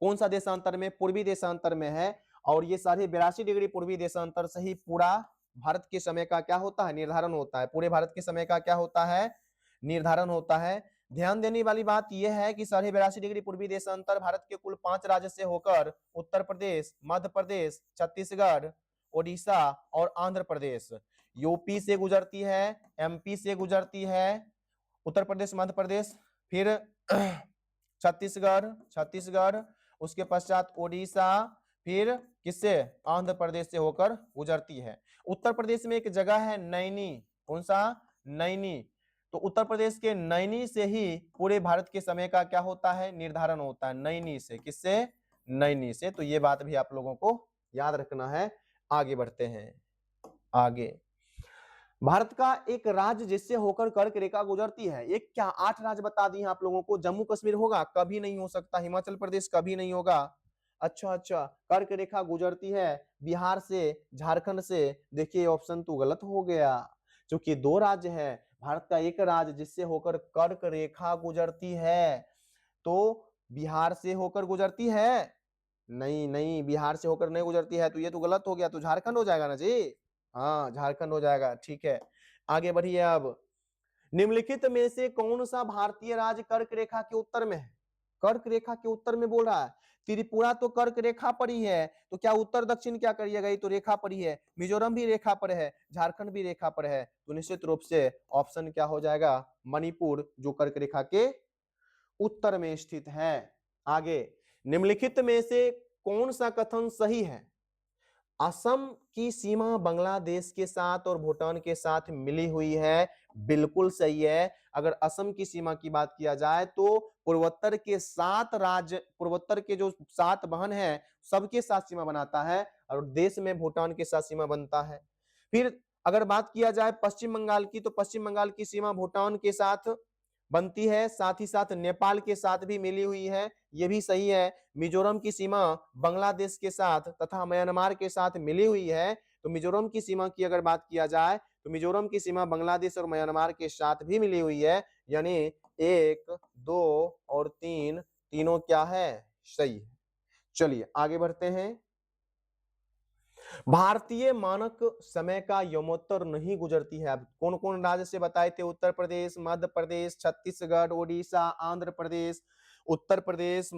कौन सा देशांतर में? पूर्वी देशांतर में है। और ये 82.5 डिग्री पूर्वी देशांतर से ही पूरा भारत के समय का क्या होता है? निर्धारण होता है। पूरे भारत के समय का क्या होता है? निर्धारण होता है। ध्यान देने वाली बात यह है कि 82.5 डिग्री पूर्वी देशांतर भारत के कुल 5 राज्य से होकर उत्तर प्रदेश, मध्य प्रदेश, छत्तीसगढ़, ओडिशा और आंध्र प्रदेश, यूपी से गुजरती है, एमपी से गुजरती है, उत्तर प्रदेश, मध्य प्रदेश, फिर छत्तीसगढ़, छत्तीसगढ़, उसके पश्चात ओडिशा, फिर किससे? आंध्र प्रदेश से होकर गुजरती है। उत्तर प्रदेश में एक जगह है नैनी, कौन सा? नैनी। तो उत्तर प्रदेश के नैनी से ही पूरे भारत के समय का क्या होता है? निर्धारण होता है। नैनी से, किससे? नैनी से। तो ये बात भी आप लोगों को याद रखना है। आगे बढ़ते हैं। आगे भारत का एक राज्य जिससे होकर कर्क रेखा गुजरती है, एक क्या 8 राज्य बता दिए आप लोगों को। जम्मू कश्मीर होगा? कभी नहीं हो सकता। हिमाचल प्रदेश कभी नहीं होगा। अच्छा, कर्क रेखा गुजरती है बिहार से, झारखंड से। देखिए ऑप्शन तो गलत हो गया, क्योंकि 2 राज्य है, भारत का एक राज्य जिससे होकर कर्क रेखा गुजरती है, तो बिहार से होकर गुजरती है? नहीं नहीं, बिहार से होकर नहीं गुजरती है, तो ये तो गलत हो गया, तो झारखंड हो जाएगा ना जी। हाँ, झारखंड हो जाएगा। ठीक है, आगे बढ़िए। अब निम्नलिखित में से कौन सा भारतीय राज्य कर्क रेखा के उत्तर में है? कर्क रेखा के उत्तर में बोल रहा है। त्रिपुरा तो कर्क रेखा पर ही है, तो क्या उत्तर दक्षिण क्या करिएगा? ये तो रेखा पर ही है। मिजोरम भी रेखा पर है, झारखंड भी रेखा पर है, तो निश्चित रूप से ऑप्शन क्या हो जाएगा? मणिपुर, जो कर्क रेखा के उत्तर में स्थित है। आगे, निम्नलिखित में से कौन सा कथन सही है? असम की सीमा बांग्लादेश के साथ और भूटान के साथ मिली हुई है। बिल्कुल सही है। अगर असम की सीमा की बात किया जाए तो पूर्वोत्तर के 7 राज्य, पूर्वोत्तर के जो 7 बहन है, सबके साथ सीमा बनाता है, और देश में भूटान के साथ सीमा बनता है। फिर अगर बात किया जाए पश्चिम बंगाल की, तो पश्चिम बंगाल की सीमा भूटान के साथ बनती है, साथ ही साथ नेपाल के साथ भी मिली हुई है, ये भी सही है। मिजोरम की सीमा बांग्लादेश के साथ तथा म्यांमार के साथ मिली हुई है। तो मिजोरम की सीमा की अगर बात किया जाए तो मिजोरम की सीमा बांग्लादेश और म्यांमार के साथ भी मिली हुई है, यानी 1, 2 और 3 तीनों क्या है, सही है। चलिए आगे बढ़ते हैं। भारतीय मानक समय का यमोत्तर नहीं गुजरती है। अब कौन कौन राज्य से बताए थे, उत्तर प्रदेश, मध्य प्रदेश, छत्तीसगढ़, उड़ीसा, आंध्र प्रदेश। उत्तर प्रदेश,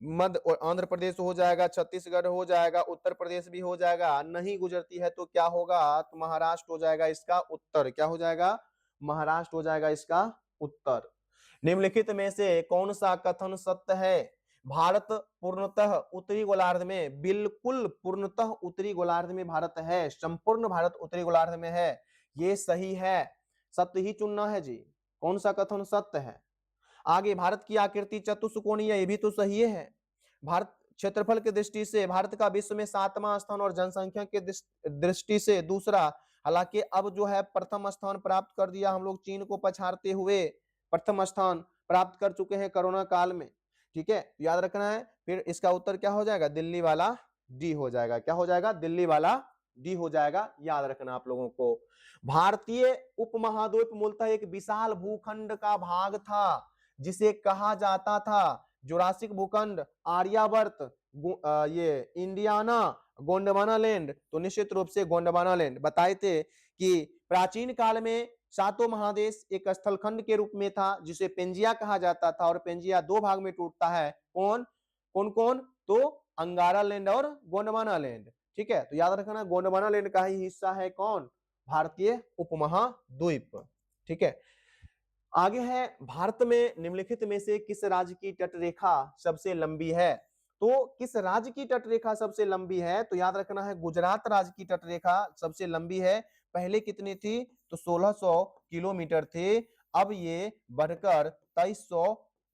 मध्य और आंध्र प्रदेश हो जाएगा, छत्तीसगढ़ हो जाएगा, उत्तर प्रदेश भी हो जाएगा। नहीं गुजरती है तो क्या होगा, तो महाराष्ट्र हो जाएगा इसका उत्तर। क्या हो जाएगा, महाराष्ट्र हो जाएगा इसका उत्तर। निम्नलिखित में से कौन सा कथन सत्य है, भारत पूर्णतः उत्तरी गोलार्ध में, बिल्कुल पूर्णतः उत्तरी गोलार्ध में भारत है, संपूर्ण भारत उत्तरी गोलार्ध में है, ये सही है, सत्य ही चुनना है जी, कौन सा कथन सत्य है। आगे, भारत की आकृति चतुष्कोणीय, ये भी तो सही है। भारत क्षेत्रफल की दृष्टि से भारत का विश्व में 7वां स्थान और जनसंख्या की दृष्टि से दूसरा। हालांकि अब जो है प्रथम स्थान प्राप्त कर दिया हम लोग, चीन को पछाड़ते हुए प्रथम स्थान प्राप्त कर चुके हैं कोरोना काल में। ठीक है, याद रखना है। फिर इसका उत्तर क्या हो जाएगा, दिल्ली वाला डी हो जाएगा। क्या हो जाएगा, दिल्ली वाला डी हो जाएगा, याद रखना आप लोगों को। भारतीय उपमहाद्वीप मूलतः एक विशाल भूखंड का भाग था जिसे कहा जाता था जुरासिक भूखंड, आर्यावर्त, ये इंडियाना, गोंडवाना लैंड। तो निश्चित रूप से गोंडवाना लैंड। बताए थे कि प्राचीन काल में सातों महादेश एक स्थलखंड के रूप में था जिसे पेंजिया कहा जाता था, और पेंजिया दो भाग में टूटता है। कौन कौन कौन, तो अंगारा लैंड और गोंडवाना लैंड। ठीक है, तो याद रखना गोंडवाना लैंड का ही हिस्सा है कौन, भारतीय उपमहाद्वीप। ठीक है, आगे है, भारत में निम्नलिखित में से किस राज्य की तटरेखा सबसे लंबी है। तो किस राज्य की तटरेखा सबसे लंबी है, तो याद रखना है गुजरात राज्य की तटरेखा सबसे लंबी है। पहले कितनी थी, तो 1600 किलोमीटर थे, अब ये बढ़कर 2300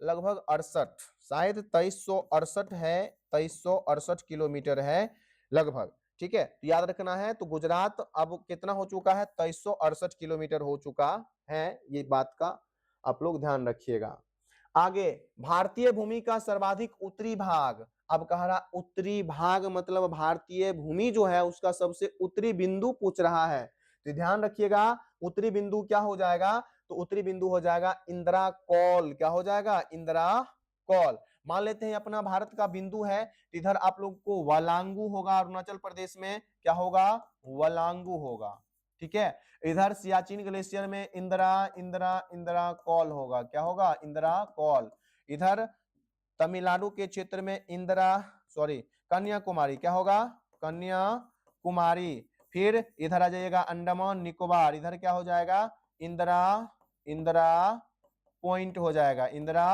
लगभग 68, शायद 2368 है, 2368 किलोमीटर है लगभग। ठीक है, तो याद रखना है, तो गुजरात अब कितना हो चुका है, 2368 किलोमीटर हो चुका है, ये बात का आप लोग ध्यान रखिएगा। आगे, भारतीय भूमि का सर्वाधिक उत्तरी भाग। अब कह रहा उत्तरी भाग मतलब भारतीय भूमि जो है उसका सबसे उत्तरी बिंदु पूछ रहा है, तो ध्यान रखिएगा उत्तरी बिंदु क्या हो जाएगा, तो उत्तरी बिंदु हो जाएगा इंदिरा कौल। क्या हो जाएगा, इंदिरा कौल। मान लेते हैं अपना भारत का बिंदु है, इधर आप लोग को वालांगू होगा, अरुणाचल प्रदेश में क्या होगा, वालांगू होगा। ठीक है, इधर सियाचिन ग्लेशियर में इंदिरा इंदिरा इंदिरा कौल होगा। क्या होगा, इंदिरा कौल। इधर तमिलनाडु के क्षेत्र में इंदिरा, सॉरी, कन्याकुमारी। क्या होगा, कन्याकुमारी। फिर इधर आ जाइएगा अंडमान निकोबार, इधर क्या हो जाएगा, इंदिरा इंदिरा पॉइंट हो जाएगा, इंदिरा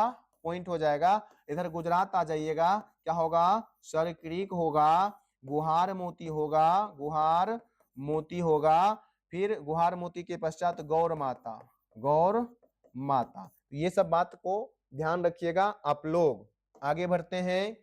पॉइंट हो जाएगा। इधर गुजरात आ जाइएगा, क्या होगा, सर क्रीक होगा, गुहार मोती होगा, गुहार मोती होगा। फिर गुहार मोती के पश्चात गौर माता, गौर माता। ये सब बात को ध्यान रखिएगा आप लोग। आगे बढ़ते हैं।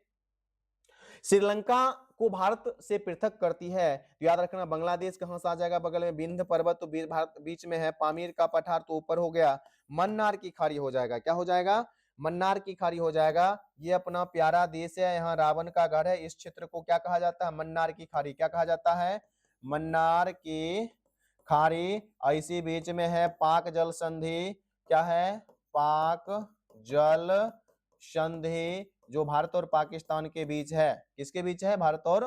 श्रीलंका को भारत से पृथक करती है, तो याद रखना बांग्लादेश कहां से आ जाएगा, बगल में विंध्य पर्वत, तो भारत बीच में है, पामीर का पठार तो ऊपर हो गया, मन्नार की खाड़ी हो जाएगा। क्या हो जाएगा, मन्नार की खाड़ी हो जाएगा। ये अपना प्यारा देश है, यहाँ रावण का गढ़ है, इस क्षेत्र को क्या कहा जाता है, मन्नार की खाड़ी। क्या कहा जाता है, मन्नार की खाड़ी। ऐसी बीच में है पाक जल संधि। क्या है, पाक जल संधि, जो भारत और पाकिस्तान के बीच है। किसके बीच है, भारत और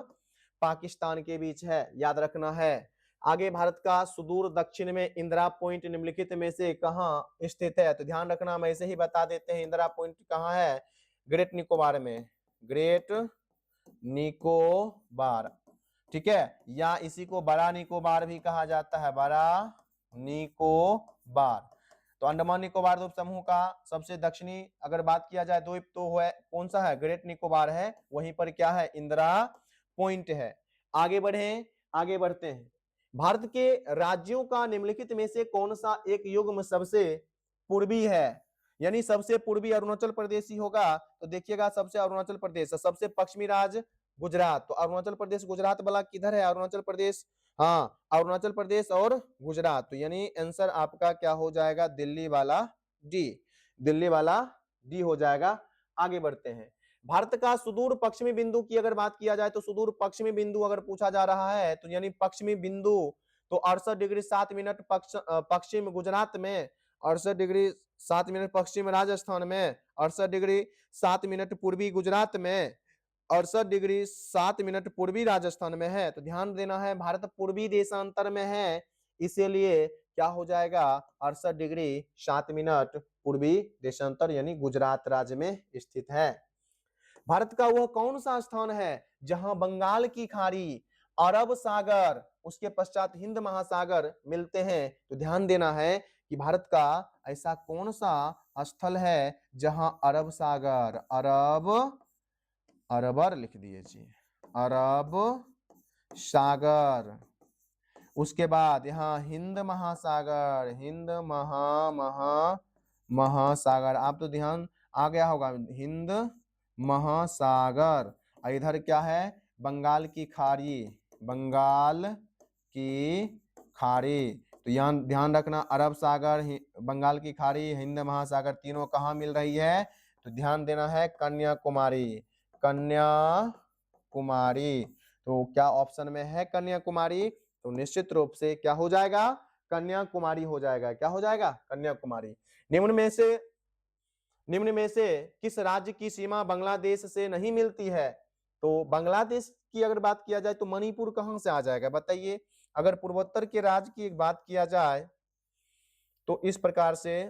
पाकिस्तान के बीच है, याद रखना है। आगे, भारत का सुदूर दक्षिण में इंदिरा पॉइंट निम्नलिखित में से कहां स्थित है, तो ध्यान रखना हम ऐसे ही बता देते हैं। इंदिरा पॉइंट कहां है, ग्रेट निकोबार में, ग्रेट निकोबार। ठीक है, या इसी को बड़ा निकोबार भी कहा जाता है, बड़ा निकोबार। तो अंडमान निकोबार द्वीप समूह का सबसे दक्षिणी अगर बात किया जाए द्वीप तो है कौन सा है, ग्रेट निकोबार है। वहीं पर क्या है, इंदिरा पॉइंट है। आगे बढ़े, आगे बढ़ते हैं। भारत के राज्यों का निम्नलिखित में से कौन सा एक युग्म सबसे पूर्वी है, यानी सबसे पूर्वी अरुणाचल प्रदेश ही होगा। तो देखिएगा, सबसे अरुणाचल प्रदेश, सबसे पश्चिमी राज्य गुजरात। तो अरुणाचल प्रदेश गुजरात वाला किधर है, अरुणाचल प्रदेश, हाँ, अरुणाचल प्रदेश और गुजरात। तो यानी आंसर आपका क्या हो जाएगा, दिल्ली वाला डी, दिल्ली वाला डी हो जाएगा। आगे बढ़ते हैं। भारत का सुदूर पश्चिमी बिंदु की अगर बात किया जाए, तो सुदूर पश्चिमी बिंदु अगर पूछा जा रहा है, तो यानी पश्चिमी बिंदु, तो 68 डिग्री 7 मिनट पश्चिम गुजरात में, 68 डिग्री 7 मिनट पश्चिम राजस्थान में, 68 डिग्री 7 मिनट पूर्वी गुजरात में, 68 डिग्री 7 मिनट पूर्वी राजस्थान में है। तो ध्यान देना है, भारत पूर्वी देशांतर में है, इसीलिए क्या हो जाएगा, 68 डिग्री 7 मिनट पूर्वी देशांतर यानी गुजरात राज्य में स्थित है। भारत का वह कौन सा स्थान है जहां बंगाल की खाड़ी, अरब सागर, उसके पश्चात हिंद महासागर मिलते हैं? तो ध्यान देना है कि भारत का ऐसा कौन सा स्थल है जहां अरब सागर, अरबर लिख दीजिए, अरब सागर, उसके बाद यहाँ हिंद महासागर, महासागर, आप तो ध्यान आ गया होगा, हिंद महासागर। इधर क्या है, बंगाल की खाड़ी, बंगाल की खाड़ी। तो यहाँ ध्यान रखना, अरब सागर, बंगाल की खाड़ी, हिंद महासागर, तीनों कहाँ मिल रही है? तो ध्यान देना है, कन्याकुमारी, कन्याकुमारी। तो क्या ऑप्शन में है कन्याकुमारी? तो निश्चित रूप से क्या हो जाएगा, कन्याकुमारी हो जाएगा। क्या हो जाएगा, कन्याकुमारी। निम्न में से किस राज्य की सीमा बांग्लादेश से नहीं मिलती है? तो बांग्लादेश की अगर बात किया जाए तो मणिपुर कहां से आ जाएगा, बताइए। अगर पूर्वोत्तर के राज्य की एक बात किया जाए तो इस प्रकार से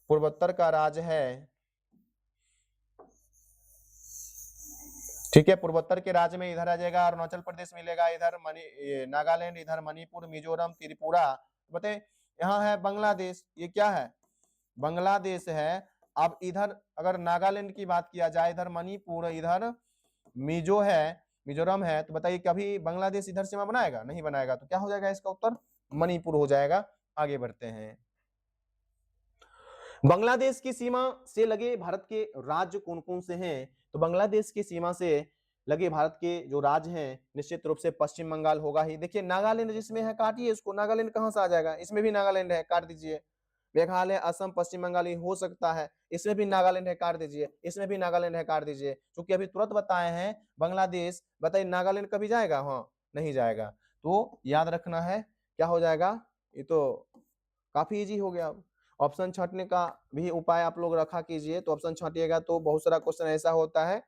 पूर्वोत्तर का राज्य है, ठीक है, पूर्वोत्तर के राज्य में इधर आ जाएगा अरुणाचल प्रदेश मिलेगा, इधर नागालैंड, इधर मणिपुर, मिजोरम, त्रिपुरा। बताइए, यहाँ है बांग्लादेश, ये क्या है, बांग्लादेश है। अब इधर अगर नागालैंड की बात किया जाए, इधर मणिपुर, इधर मिजोरम है, तो बताइए कभी बांग्लादेश इधर सीमा बनाएगा? नहीं बनाएगा। तो क्या हो जाएगा इसका उत्तर, मणिपुर हो जाएगा। आगे बढ़ते हैं, बांग्लादेश की सीमा से लगे भारत के राज्य कौन कौन से हैं? तो बांग्लादेश की सीमा से लगे भारत के जो राज्य हैं, निश्चित रूप से पश्चिम बंगाल होगा ही। देखिए नागालैंड जिसमें है, काटिए इसको, नागालैंड कहां से आ जाएगा, इसमें भी नागालैंड है, काट दीजिए। मेघालय, असम, पश्चिम बंगाल हो सकता है, इसमें भी नागालैंड है, काट दीजिए। इसमें भी नागालैंड है, काट दीजिए। क्योंकि अभी तुरंत बताए हैं बांग्लादेश, बताइए नागालैंड कभी जाएगा? हाँ, नहीं जाएगा। तो याद रखना है, क्या हो जाएगा, ये तो काफी इजी हो गया। ऑप्शन छांटने का भी उपाय आप लोग रखा कीजिए। तो ऑप्शन छांटिएगा तो बहुत सारा क्वेश्चन ऐसा होता है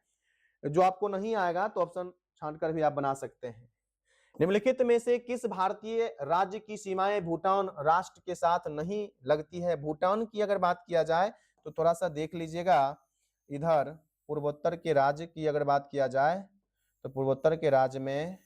जो आपको नहीं आएगा, तो ऑप्शन छांट कर भी आप बना सकते हैं। निम्नलिखित में से किस भारतीय राज्य की सीमाएं भूटान राष्ट्र के साथ नहीं लगती है? भूटान की अगर बात किया जाए तो थोड़ा सा देख लीजिएगा, इधर पूर्वोत्तर के राज्य की अगर बात किया जाए तो पूर्वोत्तर के राज्य में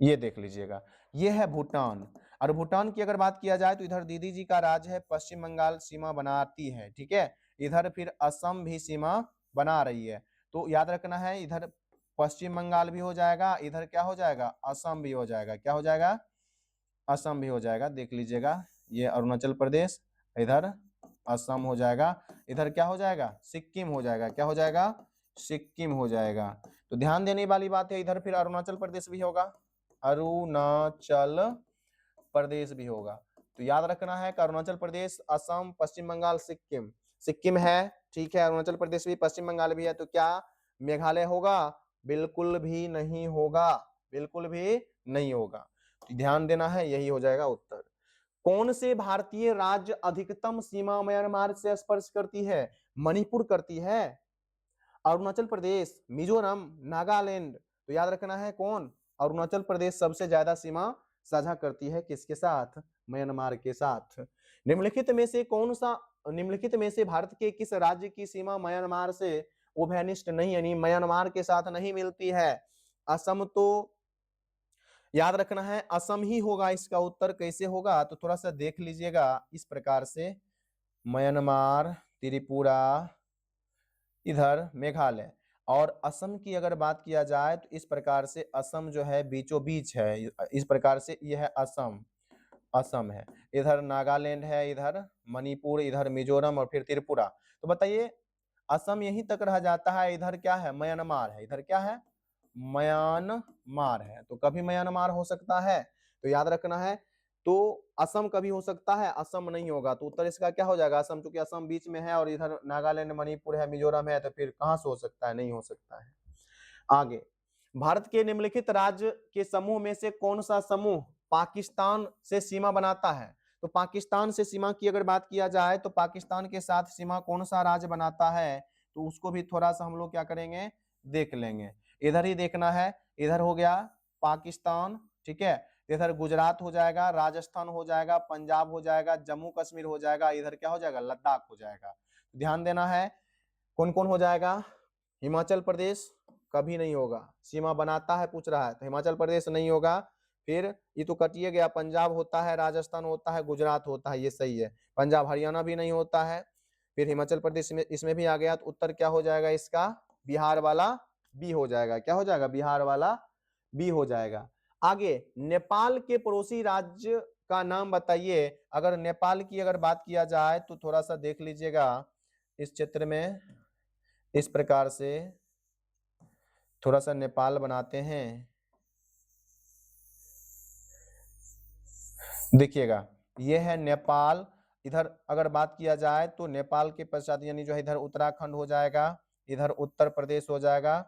ये देख लीजिएगा, ये है भूटान। और भूटान की अगर बात किया जाए तो इधर दीदी जी का राज्य है, पश्चिम बंगाल सीमा बनाती है, ठीक है। इधर फिर असम भी सीमा बना रही है। तो याद रखना है, इधर पश्चिम बंगाल भी हो जाएगा, इधर क्या हो जाएगा, असम भी हो जाएगा। क्या हो जाएगा, असम भी हो जाएगा। देख लीजिएगा, ये अरुणाचल प्रदेश, इधर असम हो जाएगा, इधर क्या हो जाएगा, सिक्किम हो जाएगा। क्या हो जाएगा, सिक्किम हो जाएगा। तो ध्यान देने वाली बात है, इधर फिर अरुणाचल प्रदेश भी होगा, अरुणाचल प्रदेश भी होगा। तो याद रखना है कि अरुणाचल प्रदेश, असम, पश्चिम बंगाल, सिक्किम, सिक्किम है, ठीक है, अरुणाचल प्रदेश भी, पश्चिम बंगाल भी है। तो क्या मेघालय होगा? बिल्कुल भी नहीं होगा, बिल्कुल भी नहीं होगा। तो ध्यान देना है, यही हो जाएगा उत्तर। कौन से भारतीय राज्य अधिकतम सीमा म्यांमार से स्पर्श करती है? मणिपुर करती है, अरुणाचल प्रदेश, मिजोरम, नागालैंड। तो याद रखना है कौन, अरुणाचल प्रदेश सबसे ज्यादा सीमा साझा करती है किसके साथ, म्यांमार के साथ। निम्नलिखित में से कौन सा, निम्नलिखित में से भारत के किस राज्य की सीमा म्यांमार से उभयनिष्ठ नहीं, यानी म्यांमार के साथ नहीं मिलती है? असम, तो याद रखना है असम ही होगा इसका उत्तर। कैसे होगा, तो थोड़ा सा देख लीजिएगा, इस प्रकार से म्यांमार, त्रिपुरा, इधर मेघालय और असम की अगर बात किया जाए तो इस प्रकार से असम जो है बीचों बीच है, इस प्रकार से यह है असम, असम है। इधर नागालैंड है, इधर मणिपुर, इधर मिजोरम और फिर त्रिपुरा। तो बताइए असम यहीं तक रह जाता है, इधर क्या है, म्यांमार है, इधर क्या है, म्यांमार है। तो कभी म्यांमार हो सकता है, तो याद रखना है। तो असम कभी हो सकता है, असम नहीं होगा। तो उत्तर इसका क्या हो जाएगा, असम, चूंकि असम बीच में है और इधर नागालैंड, मणिपुर है, मिजोरम है, तो फिर कहां से हो सकता है, नहीं हो सकता है। आगे, भारत के निम्नलिखित राज्य के समूह में से कौन सा समूह पाकिस्तान से सीमा बनाता है? तो पाकिस्तान से सीमा की अगर बात किया जाए तो पाकिस्तान के साथ सीमा कौन सा राज्य बनाता है, तो उसको भी थोड़ा सा हम लोग क्या करेंगे, देख लेंगे। इधर ही देखना है, इधर हो गया पाकिस्तान, ठीक है, इधर गुजरात हो जाएगा, राजस्थान हो जाएगा, पंजाब हो जाएगा, जम्मू कश्मीर हो जाएगा, इधर क्या हो जाएगा, लद्दाख हो जाएगा। ध्यान देना है कौन कौन हो जाएगा। हिमाचल प्रदेश कभी नहीं होगा, सीमा बनाता है पूछ रहा है तो हिमाचल प्रदेश नहीं होगा। फिर ये तो कटिए गया, पंजाब होता है, राजस्थान होता है, गुजरात होता है, ये सही है। पंजाब हरियाणा भी नहीं होता है। फिर हिमाचल प्रदेश में इसमें भी आ गया, तो उत्तर क्या हो जाएगा इसका, बिहार वाला बी हो जाएगा। क्या हो जाएगा, बिहार वाला बी हो जाएगा। आगे नेपाल के पड़ोसी राज्य का नाम बताइए। अगर नेपाल की अगर बात किया जाए तो थोड़ा सा देख लीजिएगा इस क्षेत्र में, इस प्रकार से थोड़ा सा नेपाल बनाते हैं, देखिएगा ये है नेपाल। इधर अगर बात किया जाए तो नेपाल के पश्चात यानी जो है इधर उत्तराखंड हो जाएगा, इधर उत्तर प्रदेश हो जाएगा,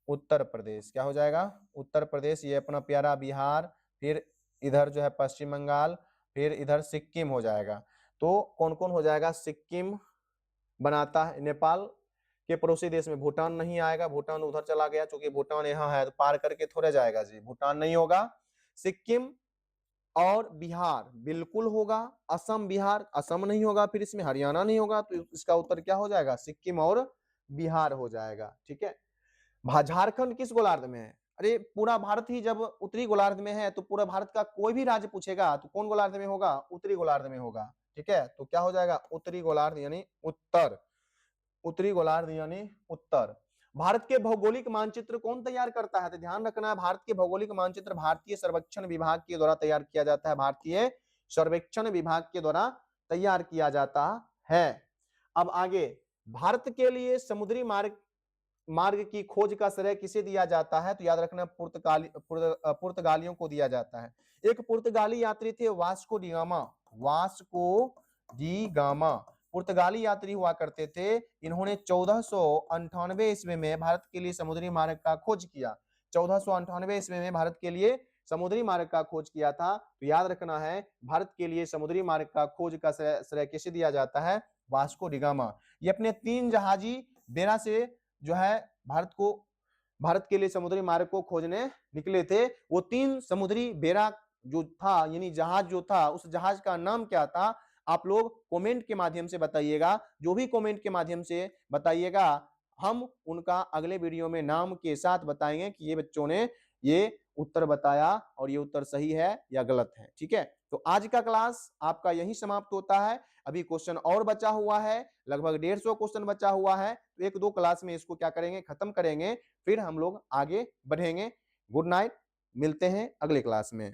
उत्तर प्रदेश क्या हो जाएगा, उत्तर प्रदेश, ये अपना प्यारा बिहार, फिर इधर जो है पश्चिम बंगाल, फिर इधर सिक्किम हो जाएगा। तो कौन कौन हो जाएगा, सिक्किम बनाता है। नेपाल के पड़ोसी देश में भूटान नहीं आएगा, भूटान उधर चला गया, चूंकि भूटान यहाँ है तो पार करके थोड़े जाएगा जी, भूटान नहीं होगा। सिक्किम और बिहार बिल्कुल होगा, असम बिहार, असम नहीं होगा, फिर इसमें हरियाणा नहीं होगा, तो इसका उत्तर क्या हो जाएगा, सिक्किम और बिहार हो जाएगा। ठीक है, झारखंड किस गोलार्ध में है? अरे पूरा भारत ही जब उत्तरी गोलार्ध में है तो पूरा भारत का कोई भी राज्य पूछेगा तो कौन गोलार्ध में होगा, उत्तरी गोलार्ध में होगा। ठीक है, तो क्या हो जाएगा, उत्तरी गोलार्ध यानी उत्तर, उत्तरी गोलार्ध यानी उत्तर। भारत के भौगोलिक मानचित्र कौन तैयार करता है? तो ध्यान रखना है, भारत के भौगोलिक मानचित्र भारतीय सर्वेक्षण विभाग के द्वारा तैयार किया जाता है, भारतीय सर्वेक्षण विभाग के द्वारा तैयार किया जाता है। अब आगे, भारत के लिए समुद्री मार्ग की खोज का श्रेय किसे दिया जाता है? तो याद रखना पुर्तगालियों को दिया जाता है। एक पुर्तगाली यात्री थे Vasco D gamma, Vasco D gamma पुर्तगाली यात्री हुआ करते थे। इन्होंने 1498 ईस्वी में भारत के लिए समुद्री मार्ग का खोज किया। 1498 ईस्वी में भारत के लिए समुद्री मार्ग का खोज किया था। तो याद रखना है, भारत के लिए समुद्री मार्ग का खोज का श्रेय किसे दिया जाता है? Vasco D gamma. ये अपने 3 जहाजी बेड़ा से जो है भारत के लिए समुद्री मार्ग को खोजने निकले थे। वो 3 समुद्री बेड़ा जो था यानी जहाज जो था, उस जहाज का नाम क्या था? आप लोग कमेंट के माध्यम से बताइएगा, जो भी कमेंट के माध्यम से बताइएगा हम उनका अगले वीडियो में नाम के साथ बताएंगे कि ये बच्चों ने ये उत्तर बताया और ये उत्तर सही है या गलत है। ठीक है, तो आज का क्लास आपका यही समाप्त होता है। अभी क्वेश्चन और बचा हुआ है, लगभग 150 क्वेश्चन बचा हुआ है, तो 1-2 क्लास में इसको क्या करेंगे, खत्म करेंगे, फिर हम लोग आगे बढ़ेंगे। गुड नाइट, मिलते हैं अगले क्लास में।